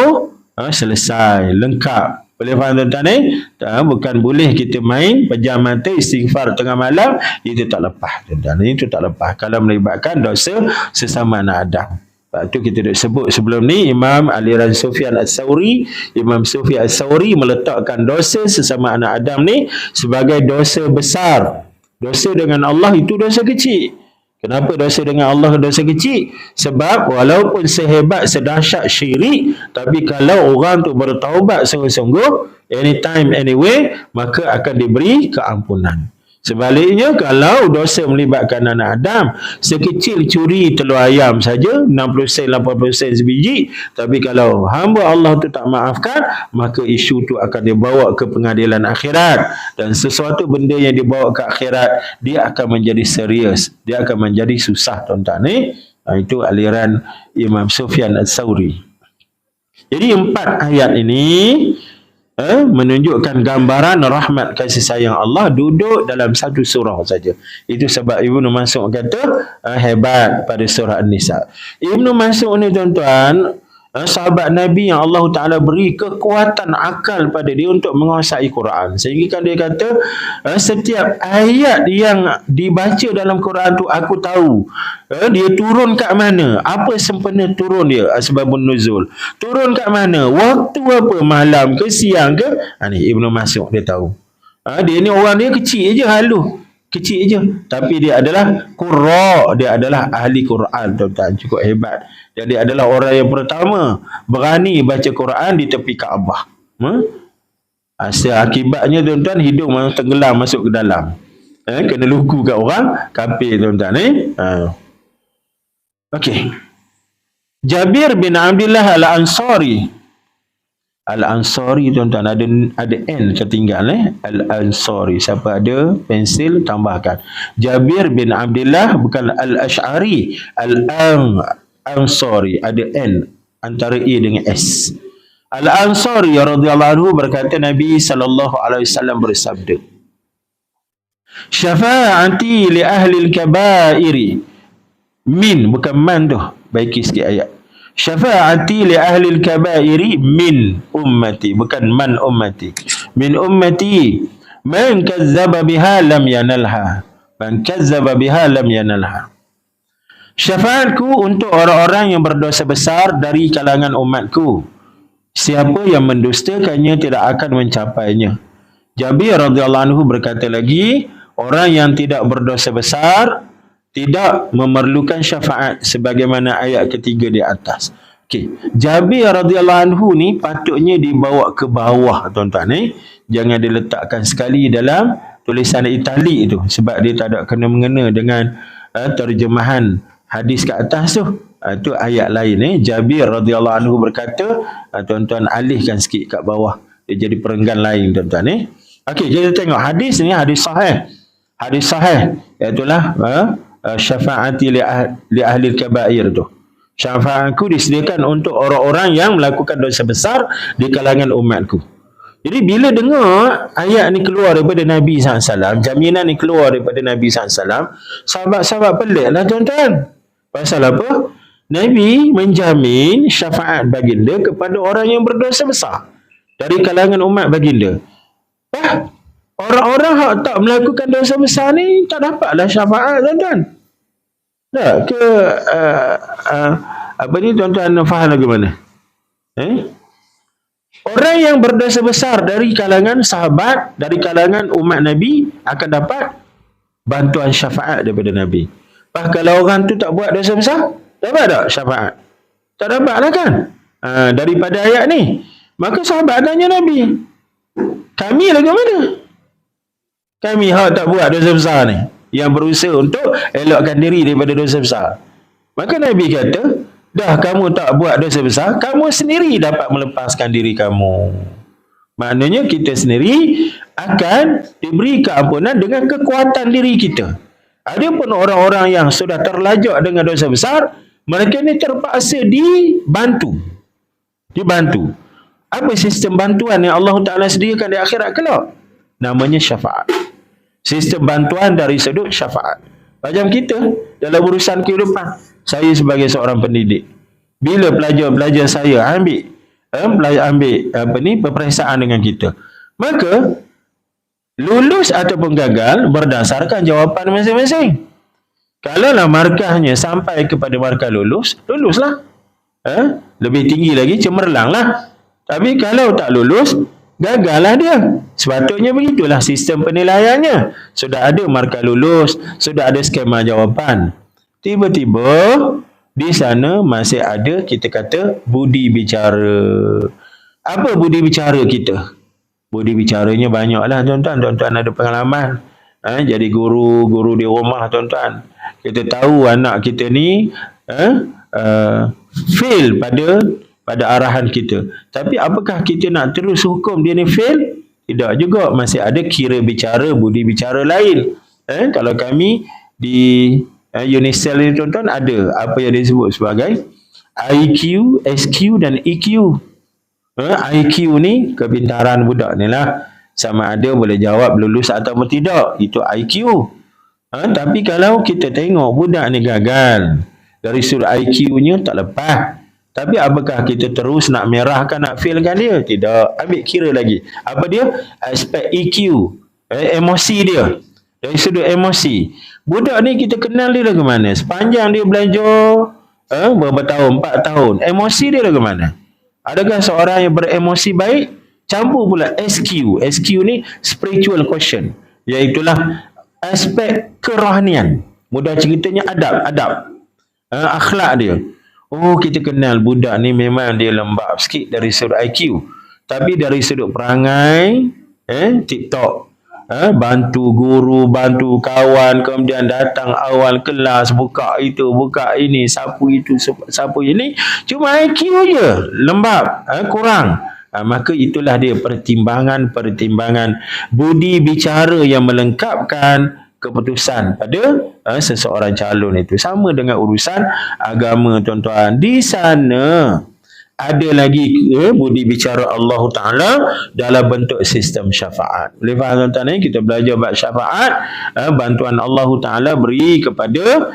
selesai, lengkap. Boleh faham tuan-tuan ni? Bukan boleh kita main pejam mata istighfar tengah malam, itu tak lepas tuan-tuan. Itu tak lepas kalau melibatkan dosa sesama anak Adam. Sebab tu kita dah sebut sebelum ni, Imam aliran Sufyan Ats-Tsauri, Imam Sufyan Ats-Tsauri meletakkan dosa sesama anak Adam ni sebagai dosa besar. Dosa dengan Allah itu dosa kecil. Kenapa dosa dengan Allah dosa kecil? Sebab walaupun sehebat sedahsyat syirik, tapi kalau orang tu bertaubat sungguh-sungguh, anytime anyway, maka akan diberi keampunan. Sebaliknya, kalau dosa melibatkan anak Adam, sekecil curi telur ayam saja, 60 sen, 80 sen sebiji, tapi kalau hamba Allah tu tak maafkan, maka isu tu akan dibawa ke pengadilan akhirat. Dan sesuatu benda yang dibawa ke akhirat, dia akan menjadi serius, dia akan menjadi susah tuan-tuan ni. Itu aliran Imam Sufyan Ats-Tsauri. Jadi 4 ayat ini menunjukkan gambaran rahmat kasih sayang Allah duduk dalam satu surah saja. Itu sebab Ibnu Mas'ud kata hebat pada surah An-Nisa. Ibnu Mas'ud ni tuan-tuan, sahabat Nabi yang Allah Ta'ala beri kekuatan akal pada dia untuk menguasai Quran. Sehingga kan dia kata, setiap ayat yang dibaca dalam Quran tu aku tahu. Dia turun kat mana? Apa sempena turun dia? Asbabun nuzul. Turun kat mana? Waktu apa? Malam ke? Siang ke? Ni Ibnu Mas'ud dia tahu. Dia ni orang dia kecil je, halus. Kecil je. Tapi dia adalah qurra. Dia adalah ahli Quran, tuan-tuan. Cukup hebat. Dan dia adalah orang yang pertama berani baca Quran di tepi Kaabah. Akibatnya tuan-tuan, hidung tenggelam masuk ke dalam. Kena luku kat orang kafir tuan-tuan ni. Okey. Jabir bin Abdullah Al-Ansari. Al-Ansari tuan-tuan, ada N tertinggal Al-Ansari. Siapa ada pensil tambahkan. Jabir bin Abdullah, bukan Al-Ash'ari, Al-Ansari, ada N antara E dengan S. Al-Ansari radhiyallahu anhu berkata, Nabi sallallahu alaihi wasallam bersabda, "Syafa'ati li ahli al-kaba'iri." Min, bukan man tu. Baiki sikit ayat. Syafa'ati li ahli al-kaba'iri min ummati, bukan man ummati. Min ummati man kazzaba biha lam yanalha. Man kazzaba biha lam yanalha. Syafaatku untuk orang-orang yang berdosa besar dari kalangan umatku. Siapa yang mendustakannya tidak akan mencapainya. Jabir radhiyallahu anhu berkata lagi, orang yang tidak berdosa besar tidak memerlukan syafaat sebagaimana ayat ketiga di atas. Okey, Jabir radhiyallahu anhu ni patutnya dibawa ke bawah tuan-tuan ni. Jangan diletakkan sekali dalam tulisan italik itu sebab dia tak ada kena mengena dengan terjemahan hadis kat atas tu. Itu ayat lain Jabir radhiyallahu anhu berkata, tuan-tuan alihkan sikit kat bawah. Dia jadi perenggan lain tuan-tuan ni. Okey, kita tengok hadis ni, hadis sahih. Hadis sahih iaitulah syafaati li ahli al-kaba'ir tu. Syafaatku disediakan untuk orang-orang yang melakukan dosa besar di kalangan umatku. Jadi bila dengar ayat ni keluar daripada Nabi SAW, jaminan ni keluar daripada Nabi SAW, sahabat-sahabat pelik lah tuan-tuan. Pasal apa? Nabi menjamin syafaat baginda kepada orang yang berdosa besar dari kalangan umat baginda. Orang-orang yang tak melakukan dosa besar ni tak dapatlah syafaat tuan-tuan. Tak ke apa ni tuan-tuan faham lagu mana? Orang yang berdosa besar dari kalangan sahabat, dari kalangan umat Nabi akan dapat bantuan syafaat daripada Nabi. Kalau orang tu tak buat dosa besar, dapat tak syafaat? Tak dapat lah kan? Daripada ayat ni. Maka sahabat tanya Nabi, kami lagi mana? Kami tak buat dosa besar ni, yang berusaha untuk elokkan diri daripada dosa besar. Maka Nabi kata, dah kamu tak buat dosa besar, kamu sendiri dapat melepaskan diri kamu. Maknanya kita sendiri akan diberi keampunan dengan kekuatan diri kita. Ada pun orang-orang yang sudah terlajak dengan dosa besar, mereka ni terpaksa dibantu. Apa sistem bantuan yang Allah Ta'ala sediakan di akhirat kelak? Namanya syafaat. Sistem bantuan dari sudut syafaat. Macam kita dalam urusan kehidupan. Saya sebagai seorang pendidik, bila pelajar-pelajar saya ambil peperiksaan dengan kita, maka lulus ataupun gagal berdasarkan jawapan masing-masing. Kalaulah markahnya sampai kepada markah lulus, luluslah. Lebih tinggi lagi, cemerlanglah. Tapi kalau tak lulus, gagallah dia. Sepatutnya begitulah sistem penilaiannya. Sudah ada markah lulus, sudah ada skema jawapan. Tiba-tiba di sana masih ada, kita kata, budi bicara. Apa budi bicara kita? Budi bicaranya banyaklah tuan-tuan. Tuan-tuan ada pengalaman jadi guru di rumah tuan-tuan. Kita tahu anak kita ni fail pada arahan kita. Tapi apakah kita nak terus hukum dia ni fail? Tidak juga. Masih ada kira bicara, budi bicara lain. Kalau kami di Unicel ni tuan-tuan ada apa yang disebut sebagai IQ, SQ dan EQ. IQ ni kepintaran budak ni lah. Sama ada boleh jawab lulus atau tidak. Itu IQ. Tapi kalau kita tengok budak ni gagal, dari sudut IQ-nya tak lepas. Tapi apakah kita terus nak merahkan, nak failkan dia? Tidak. Ambil kira lagi. Apa dia? Aspek EQ. Emosi dia. Dari sudut emosi. Budak ni kita kenal dia ke mana? Sepanjang dia belajar berapa tahun? 4 tahun. Emosi dia ke mana? Adakah seorang yang beremosi baik? Campur pula SQ. SQ ni spiritual quotient. Iaitulah aspek kerohanian. Mudah ceritanya adab. Akhlak dia. Oh, kita kenal budak ni memang dia lembab sikit dari sudut IQ. Tapi dari sudut perangai, TikTok. Bantu guru, bantu kawan, kemudian datang awal kelas, buka itu, buka ini, sapu itu, sapu ini. Cuma IQ je lembab, kurang. Maka itulah dia pertimbangan budi bicara yang melengkapkan keputusan pada seseorang calon itu. Sama dengan urusan agama tuan-tuan. Di sana ada lagi budi bicara Allah Ta'ala dalam bentuk sistem syafaat. Boleh faham tuan-tuan ni? Kita belajar bab syafaat. Bantuan Allah Ta'ala beri kepada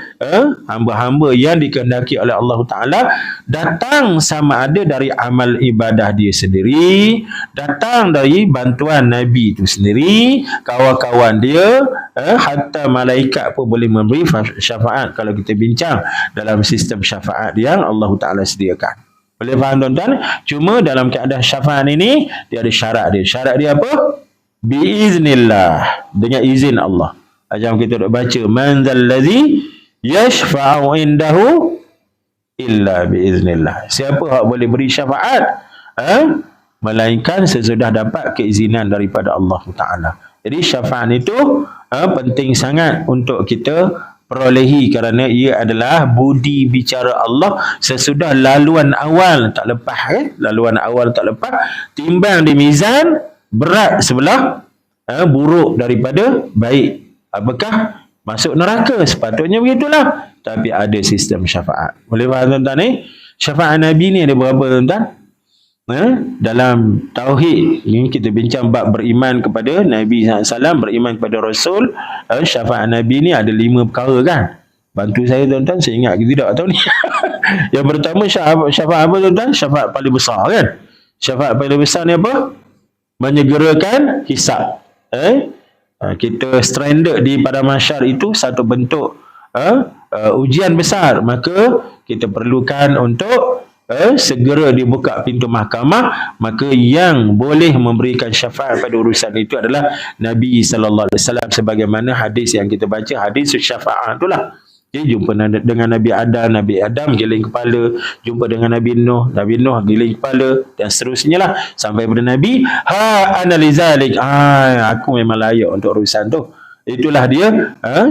hamba-hamba yang dikehendaki oleh Allah Ta'ala. Datang sama ada dari amal ibadah dia sendiri, datang dari bantuan Nabi itu sendiri, kawan-kawan dia, hatta malaikat pun boleh memberi syafaat kalau kita bincang dalam sistem syafaat yang Allah Ta'ala sediakan. Boleh faham tuan-tuan? Cuma dalam keadaan syafaat ini, dia ada syarat dia. Syarat dia apa? Biiznillah. Dengan izin Allah. Macam kita duk baca, man zallazi yashfa'u indahu illa biiznillah. Siapa yang boleh beri syafaat? Melainkan sesudah dapat keizinan daripada Allah Ta'ala. Jadi syafaat itu penting sangat untuk kita perolehi, kerana ia adalah budi bicara Allah sesudah laluan awal tak lepas. Laluan awal tak lepas, timbang di mizan, berat sebelah, buruk daripada baik. Apakah? Masuk neraka. Sepatutnya begitulah. Tapi ada sistem syafaat. Boleh faham tuan-tuan ni? Syafaat Nabi ni ada berapa tuan-tuan? Dalam tauhid ini kita bincang bab beriman kepada Nabi SAW, beriman kepada Rasul. Syafaat Nabi ni ada 5 perkara kan. Bantu saya tuan-tuan, saya ingat ke tidak tahu ni. Yang pertama syafaat apa tuan-tuan? Syafaat paling besar kan. Syafaat paling besar ni apa? Menyegerakan hisab. Kita stranded di pada mahsyar itu satu bentuk ujian besar. Maka kita perlukan untuk segera dibuka pintu mahkamah. Maka yang boleh memberikan syafaat pada urusan itu adalah Nabi sallallahu alaihi wasallam, sebagaimana hadis yang kita baca, hadis syafaat itulah. Jumpa dengan Nabi Adam giling kepala, jumpa dengan Nabi Nuh giling kepala, dan seterusnya lah sampai pada Nabi analizalik. Aku memang layak untuk urusan tu. Itulah dia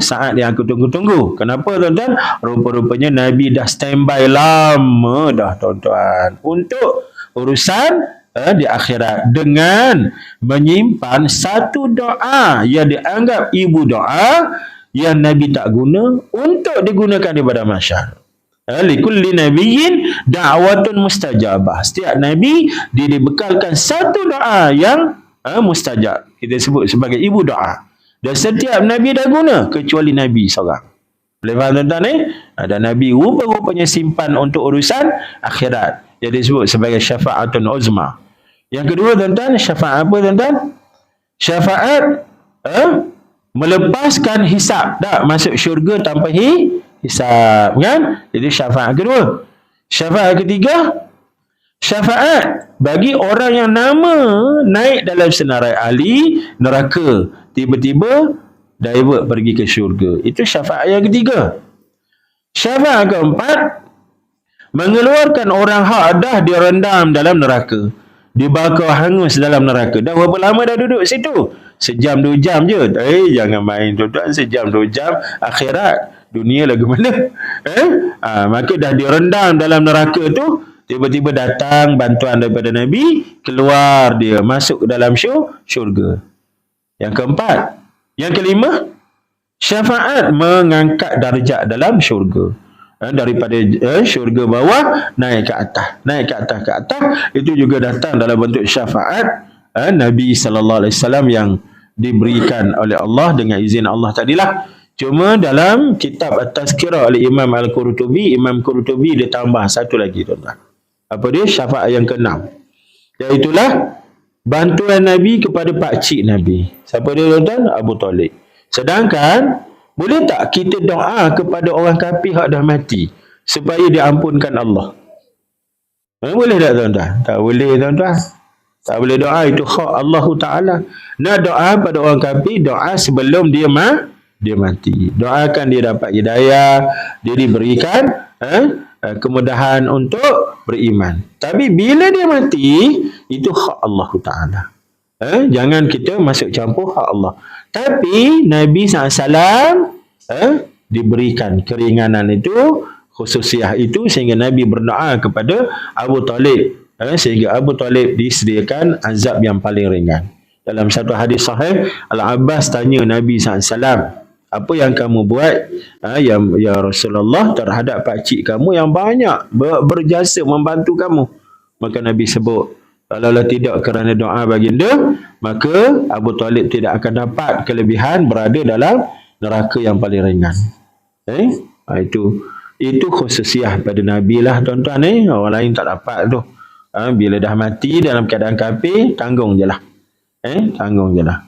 saat yang aku tunggu-tunggu. Kenapa tuan-tuan? Rupa-rupanya Nabi dah standby lama dah tuan-tuan untuk urusan di akhirat dengan menyimpan satu doa yang dianggap ibu doa yang Nabi tak guna untuk digunakan di pada mahsyar. Likulli nabiyyin da'watun mustajabah. Setiap nabi dia dibekalkan satu doa yang mustajab. Kita sebut sebagai ibu doa. Dan setiap Nabi dah guna kecuali Nabi seorang. Boleh faham tuan-tuan ni? Ada Nabi rupa-rupanya simpan untuk urusan akhirat. Yang disebut sebagai syafa'atun uzma. Yang kedua tuan-tuan, syafaat apa tuan-tuan? Syafaat melepaskan hisab. Tak masuk syurga tanpa hisab. Kan? Jadi syafaat kedua. Syafaat ketiga, syafaat bagi orang yang nama naik dalam senarai ahli neraka, tiba-tiba divert pergi ke syurga. Itu syafaat yang ketiga. Syafaat keempat, mengeluarkan orang hak dah direndam dalam neraka, dibakar hangus dalam neraka. Dah berapa lama dah duduk situ? Sejam 2 jam je. Jangan main tuan-tuan, sejam 2 jam akhirat. Dunia lagu mana? Maka dah direndam dalam neraka tu, tiba-tiba datang bantuan daripada Nabi, keluar dia, masuk ke dalam syurga. Yang keempat. Yang kelima, syafaat mengangkat darjat dalam syurga. Daripada syurga bawah, naik ke atas. Naik ke atas, ke atas. Itu juga datang dalam bentuk syafaat Nabi SAW yang diberikan oleh Allah dengan izin Allah tadilah. Cuma dalam kitab At-Tazkirah oleh Imam Al-Qurtubi, Imam Qurtubi dia tambah satu lagi tuan-tuan. Apa dia? Syafaat yang ke-6. Iaitulah bantuan Nabi kepada pakcik Nabi. Siapa dia tuan-tuan? Abu Talib. Sedangkan boleh tak kita doa kepada orang kafir yang dah mati supaya diampunkan Allah? Boleh tak tuan-tuan? Tak boleh tuan-tuan. Tak boleh doa, itu hak Allah Ta'ala. Nak doa pada orang kafir, doa sebelum dia mati. Doakan dia dapat hidayah, dia diberikan kemudahan untuk beriman. Tapi bila dia mati, itu hak Allah Ta'ala. Jangan kita masuk campur hak Allah. Tapi Nabi SAW diberikan keringanan itu, khususiah itu, sehingga Nabi berdoa kepada Abu Talib, sehingga Abu Talib disediakan azab yang paling ringan. Dalam satu hadis sahih, Al-Abbas tanya Nabi SAW, apa yang kamu buat ya Rasulullah terhadap pakcik kamu yang banyak berjasa membantu kamu? Maka Nabi sebut, kalaulah tidak kerana doa baginda, maka Abu Talib tidak akan dapat kelebihan berada dalam neraka yang paling ringan. Itu khususiah pada Nabi lah tuan-tuan. Orang lain tak dapat tu. Bila dah mati dalam keadaan kafir, tanggung je lah. Tanggung je lah.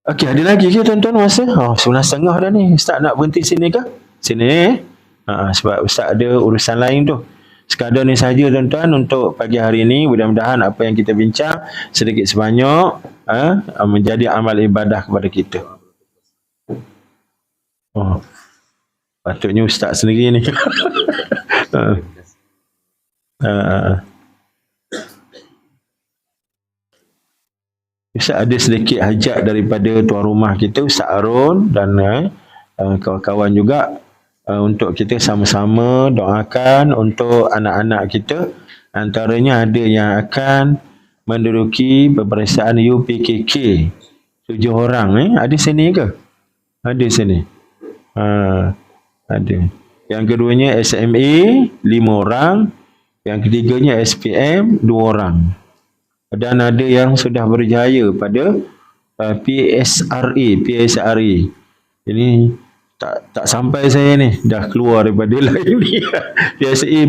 Okey, ada lagi ke tuan-tuan masa? 11.30 dah ni. Ustaz nak berhenti sini ke? Sini. Sebab Ustaz ada urusan lain tu. Sekadar ni saja tuan-tuan untuk pagi hari ini. Mudah-mudahan apa yang kita bincang sedikit sebanyak menjadi amal ibadah kepada kita. Patutnya Ustaz sendiri ni. Ustaz ada sedikit hajat daripada tuan rumah kita, Ustaz Arun, dan kawan-kawan juga, untuk kita sama-sama doakan untuk anak-anak kita. Antaranya ada yang akan menduduki peperiksaan UPKK 7 orang. Ada sini ke? Ada sini. Ada. Yang keduanya SMA 5 orang. Yang ketiganya SPM 2 orang. Dan ada yang sudah berjaya pada PSRE. Ini tak sampai saya ni, dah keluar daripada lain ni.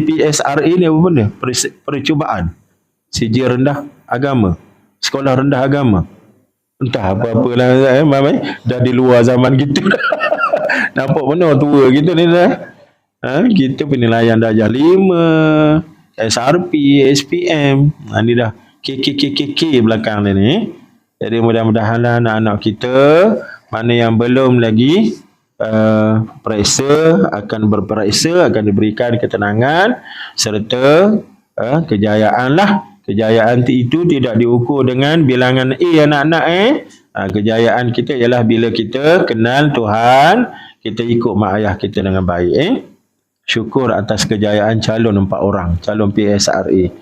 PSRE ni apa benda? Percubaan sijil rendah agama, sekolah rendah agama. Entah apa-apa lah, dah di luar zaman kita. Nampak mana tua kita ni dah. Kita penilaian darjah 5, SRP, SPM. Ni dah KKKKK belakang ni. Jadi mudah-mudahanlah anak-anak kita mana yang belum lagi periksa akan berperiksa, akan diberikan ketenangan serta kejayaan lah. Kejayaan itu tidak diukur dengan bilangan A anak-anak Kejayaan kita ialah bila kita kenal Tuhan, kita ikut mak ayah kita dengan baik. Syukur atas kejayaan calon 4 orang, calon PSRA.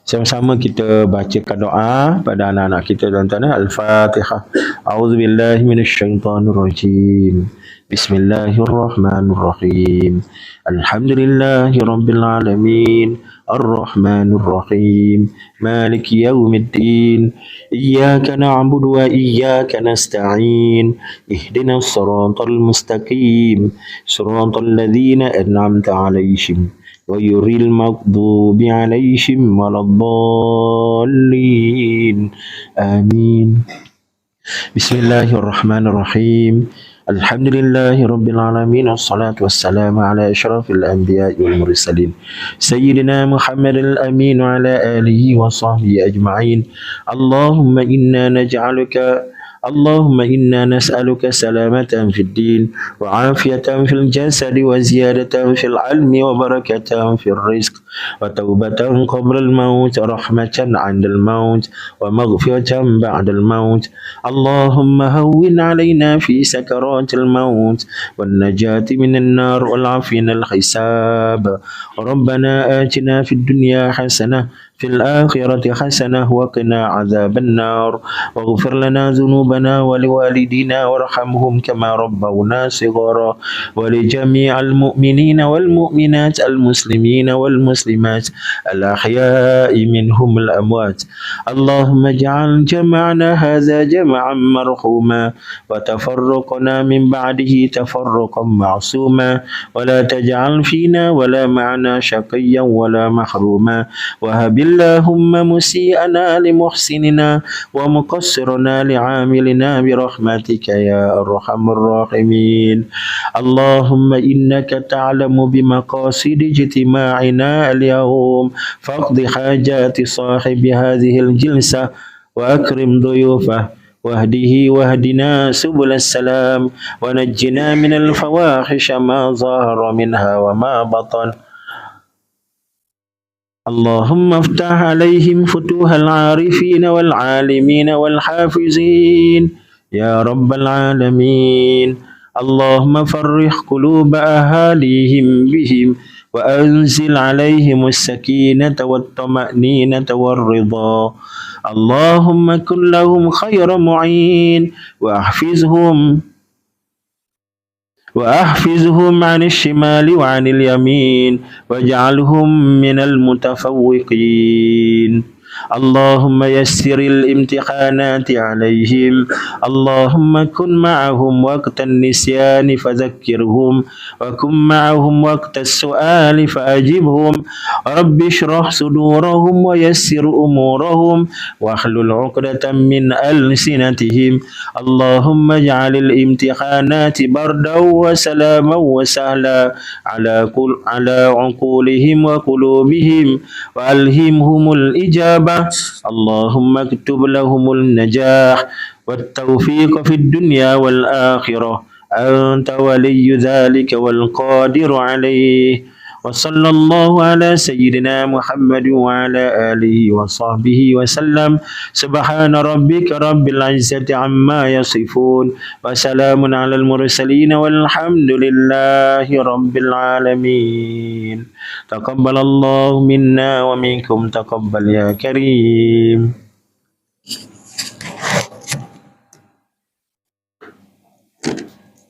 Sama-sama kita bacakan doa pada anak-anak kita, tuan-tuan. Al-Fatihah. A'udzubillahi minasyaitonirrajim. Bismillahirrahmanirrahim. Alhamdulillahi rabbil alamin. Ar-Rahmanir Rahim. Maliki yaumiddin. Iyyaka na'budu wa iyyaka nasta'in. Ihdinas siratal mustaqim. Siratal ladzina an'amta 'alaihim ghairil maghdubi 'alaihim waladdallin. Amin. Bismillahirrahmanirrahim. Alhamdulillahi rabbil alamin. Wassalatu wassalamu ala asyrafil anbiya'i wal mursalin sayyidina Muhammadil amin wa ala alihi wa sahbihi ajma'in. Allahumma inna nas'aluka salamatan fid din wa afiyatan fil jasad wa ziyadatan fil ilmi wa barakatan fil rizq wa taubatan qabla al maut wa rahmatan 'inda al maut wa maghfiratan ba'da al maut. Allahumma hawwin 'alaina fi sakaratil maut wan najati minan nar wal 'afina al hisab. Rabbana atina fid dunya hasanah في الآخرة حسنة وقنا عذاب النار واغفر لنا ذنوبنا ولوالدينا وارحمهم كما ربونا صغارا ولجميع المؤمنين والمؤمنات المسلمين والمسلمات الأحياء منهم الأموات. اللهم اجعل جمعنا هذا جمعا مرحوما وتفرقنا من بعده تفرقا معصوما ولا تجعل فينا ولا معنا شقيا ولا محروما. وهب اللهم مسيئنا لمحسننا ومقصرنا لعاملنا برحمتك يا أرحم الراحمين. اللهم إنك تعلم بمقاصد اجتماعنا اليوم فاقض حاجات صاحب هذه الجلسة وأكرم ضيوفه واهدنا سبل السلام ونجنا من الفواحش ما ظهر منها وما بطن. اللهم افتح عليهم فتوح العارفين والعالمين والحافظين يا رب العالمين. اللهم فرح قلوب أهاليهم بهم وأنزل عليهم السكينة والطمأنينة والرضا. اللهم كن لهم خير معين وأحفظهم عن الشمال وعن اليمين واجعلهم من المتفوقين. اللهم يسر الامتحانات عليهم. اللهم كن معهم وقت النسيان فذكرهم وكن معهم وقت السؤال فأجبهم. رب اشرح صدورهم ويسر أمورهم واحلل عقدة من ألسنتهم. اللهم اجعل الامتحانات بردا وسلاما وسهلا على عقولهم وقلوبهم وألهمهم الإجابة. اللهم اكتب لهم النجاح والتوفيق في الدنيا والآخرة. أنت ولي ذلك والقادر عليه. وصلى الله على سيدنا محمد وعلى آله وصحبه وسلم. سبحان ربك رب العزة عما يصفون وسلام على المرسلين والحمد لله رب العالمين. تقبل الله منا ومنكم تقبل يا كريم.